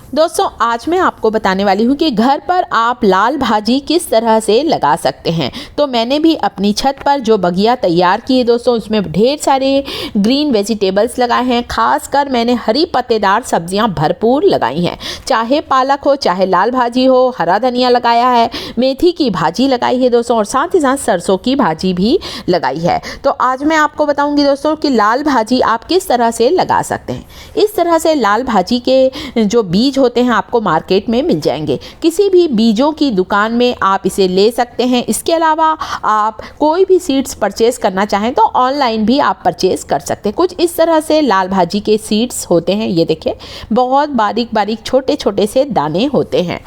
दोस्तों आज मैं आपको बताने वाली हूँ कि घर पर आप लाल भाजी किस तरह से लगा सकते हैं। तो मैंने भी अपनी छत पर जो बगिया तैयार की है दोस्तों, उसमें ढेर सारे ग्रीन वेजिटेबल्स लगाए हैं। खासकर मैंने हरी पत्तेदार सब्जियां भरपूर लगाई हैं, चाहे पालक हो, चाहे लाल भाजी हो। हरा धनिया लगाया है, मेथी की भाजी लगाई है दोस्तों, और साथ ही साथ सरसों की भाजी भी लगाई है। तो आज मैं आपको बताऊँगी दोस्तों कि लाल भाजी आप किस तरह से लगा सकते हैं। इस तरह से लाल भाजी के जो बीज होते हैं आपको मार्केट में मिल जाएंगे। किसी भी बीजों की दुकान में आप इसे ले सकते हैं। इसके अलावा आप कोई भी सीड्स परचेज करना चाहें तो ऑनलाइन भी आप परचेज कर सकते हैं। कुछ इस तरह से लाल भाजी के सीड्स होते हैं। ये देखिए, बहुत बारीक बारीक छोटे छोटे से दाने होते हैं।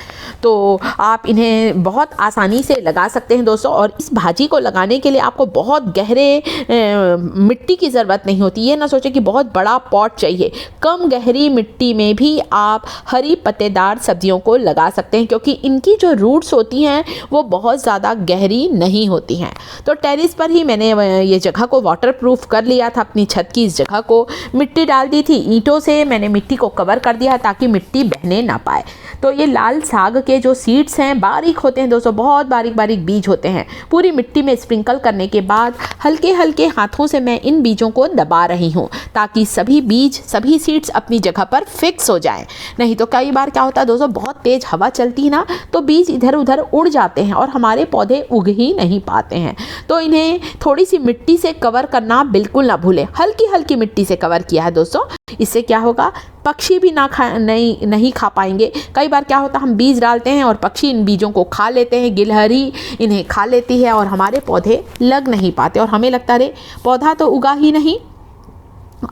तो आप इन्हें बहुत आसानी से लगा सकते हैं दोस्तों। और इस भाजी को लगाने के लिए आपको बहुत गहरे मिट्टी की ज़रूरत नहीं होती। ये ना सोचें कि बहुत बड़ा पॉट चाहिए। कम गहरी मिट्टी में भी आप हरी पत्तेदार सब्जियों को लगा सकते हैं, क्योंकि इनकी जो रूट्स होती हैं वो बहुत ज़्यादा गहरी नहीं होती हैं। तो टेरेस पर ही मैंने ये जगह को वाटरप्रूफ कर लिया था। अपनी छत की इस जगह को मिट्टी डाल दी थी, ईंटों से मैंने मिट्टी को कवर कर दिया ताकि मिट्टी बहने ना पाए। तो ये लाल साग के जो सीड्स हैं बारीक होते हैं दोस्तों, बहुत बारीक बारीक बीज होते हैं। पूरी मिट्टी में स्प्रिंकल करने के बाद हल्के हल्के हाथों से मैं इन बीजों को दबा रही हूँ, ताकि सभी बीज, सभी सीड्स अपनी जगह पर फिक्स हो जाएं। नहीं तो कई बार क्या होता है दोस्तों, बहुत तेज हवा चलती है ना, तो बीज इधर उधर उड़ जाते हैं और हमारे पौधे उग ही नहीं पाते हैं। तो इन्हें थोड़ी सी मिट्टी से कवर करना बिल्कुल ना भूलें। हल्की हल्की मिट्टी से कवर किया है दोस्तों। इससे क्या होगा, पक्षी भी नहीं खा पाएंगे। कई बार क्या होता है, हम बीज डालते हैं और पक्षी इन बीजों को खा लेते हैं। गिलहरी इन्हें खा लेती है और हमारे पौधे लग नहीं पाते और हमें लगता है पौधा तो उगा ही नहीं।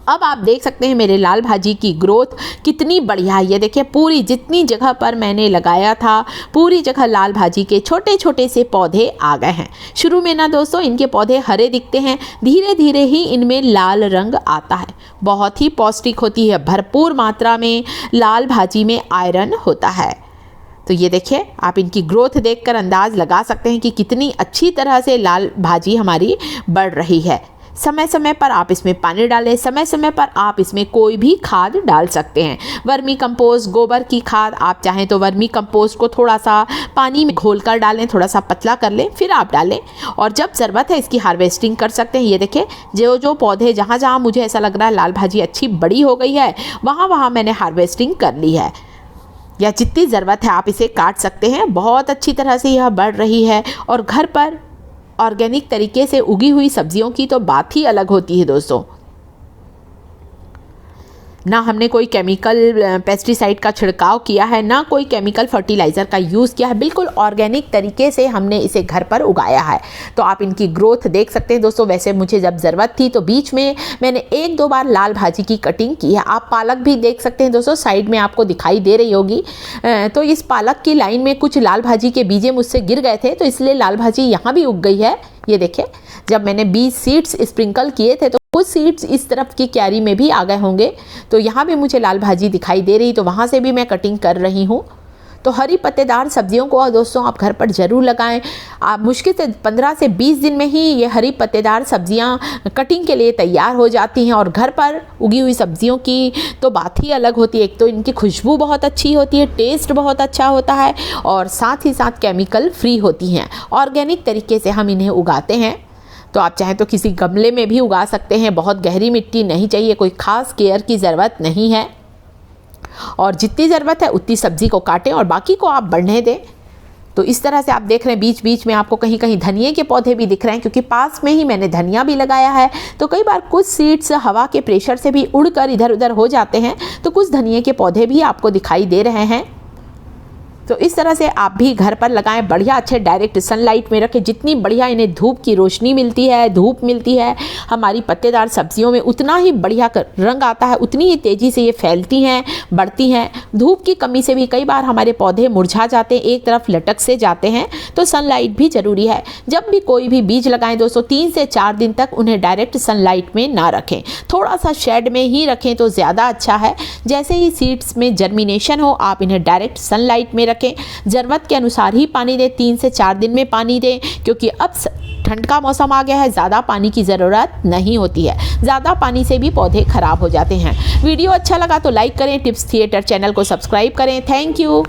अब आप देख सकते हैं मेरे लाल भाजी की ग्रोथ कितनी बढ़िया है। ये देखिए, पूरी जितनी जगह पर मैंने लगाया था पूरी जगह लाल भाजी के छोटे छोटे से पौधे आ गए हैं। शुरू में ना दोस्तों इनके पौधे हरे दिखते हैं, धीरे धीरे ही इनमें लाल रंग आता है। बहुत ही पौष्टिक होती है, भरपूर मात्रा में लाल भाजी में आयरन होता है। तो ये देखिए, आप इनकी ग्रोथ देखकर अंदाज़ लगा सकते हैं कि कितनी अच्छी तरह से लाल भाजी हमारी बढ़ रही है। समय समय पर आप इसमें पानी डालें, समय समय पर आप इसमें कोई भी खाद डाल सकते हैं। वर्मी कंपोस्ट, गोबर की खाद, आप चाहें तो वर्मी कंपोस्ट को थोड़ा सा पानी में घोलकर डालें, थोड़ा सा पतला कर लें, फिर आप डालें। और जब ज़रूरत है इसकी हार्वेस्टिंग कर सकते हैं। ये देखिए, जो पौधे जहाँ जहाँ मुझे ऐसा लग रहा है लाल भाजी अच्छी बड़ी हो गई है, वहाँ मैंने हार्वेस्टिंग कर ली है। या जितनी ज़रूरत है आप इसे काट सकते हैं। बहुत अच्छी तरह से यह बढ़ रही है। और घर पर ऑर्गेनिक तरीके से उगी हुई सब्जियों की तो बात ही अलग होती है दोस्तों। ना हमने कोई केमिकल पेस्टिसाइड का छिड़काव किया है, ना कोई केमिकल फर्टिलाइज़र का यूज़ किया है। बिल्कुल ऑर्गेनिक तरीके से हमने इसे घर पर उगाया है। तो आप इनकी ग्रोथ देख सकते हैं दोस्तों। वैसे मुझे जब ज़रूरत थी तो बीच में मैंने 1-2 बार लाल भाजी की कटिंग की है। आप पालक भी देख सकते हैं दोस्तों, साइड में आपको दिखाई दे रही होगी। तो इस पालक की लाइन में कुछ लाल भाजी के बीजे मुझसे गिर गए थे, तो इसलिए लाल भाजी यहाँ भी उग गई है। ये देखिए, जब मैंने बीज सीड्स स्प्रिंकल किए थे तो कुछ सीड्स इस तरफ की क्यारी में भी आ गए होंगे। तो यहाँ भी मुझे लाल भाजी दिखाई दे रही, तो वहाँ से भी मैं कटिंग कर रही हूँ। तो हरी पत्तेदार सब्जियों को दोस्तों आप घर पर ज़रूर लगाएं। आप मुश्किल से 15 से 20 दिन में ही ये हरी पत्तेदार सब्जियां कटिंग के लिए तैयार हो जाती हैं। और घर पर उगी हुई सब्जियों की तो बात ही अलग होती है। एक तो इनकी खुशबू बहुत अच्छी होती है, टेस्ट बहुत अच्छा होता है, और साथ ही साथ केमिकल फ्री होती हैं। ऑर्गेनिक तरीके से हम इन्हें उगाते हैं। तो आप चाहें तो किसी गमले में भी उगा सकते हैं। बहुत गहरी मिट्टी नहीं चाहिए, कोई ख़ास केयर की ज़रूरत नहीं है। और जितनी ज़रूरत है उतनी सब्ज़ी को काटें और बाकी को आप बढ़ने दें। तो इस तरह से आप देख रहे हैं बीच बीच में आपको कहीं कहीं धनिए के पौधे भी दिख रहे हैं, क्योंकि पास में ही मैंने धनिया भी लगाया है। तो कई बार कुछ सीड्स हवा के प्रेशर से भी उड़कर इधर उधर हो जाते हैं, तो कुछ धनिए के पौधे भी आपको दिखाई दे रहे हैं। तो इस तरह से आप भी घर पर लगाएं। बढ़िया अच्छे डायरेक्ट सनलाइट में रखें। जितनी बढ़िया इन्हें धूप की रोशनी मिलती है, धूप मिलती है, हमारी पत्तेदार सब्जियों में उतना ही बढ़िया रंग आता है, उतनी ही तेज़ी से ये फैलती हैं, बढ़ती हैं। धूप की कमी से भी कई बार हमारे पौधे मुरझा जाते हैं, एक तरफ लटक से जाते हैं। तो सनलाइट भी ज़रूरी है। जब भी कोई भी बीज लगाएं दोस्तों, 3 से 4 दिन तक उन्हें डायरेक्ट सनलाइट में ना रखें, थोड़ा सा शेड में ही रखें तो ज़्यादा अच्छा है। जैसे ही सीड्स में जर्मिनेशन हो, आप इन्हें डायरेक्ट सनलाइट में रखें। ज़रूरत के अनुसार ही पानी दें, 3 से 4 दिन में पानी दें, क्योंकि अब ठंड का मौसम आ गया है, ज़्यादा पानी की ज़रूरत नहीं होती है। ज़्यादा पानी से भी पौधे खराब हो जाते हैं। वीडियो अच्छा लगा तो लाइक करें, टिप्स थिएटर चैनल को सब्सक्राइब करें। Thank you.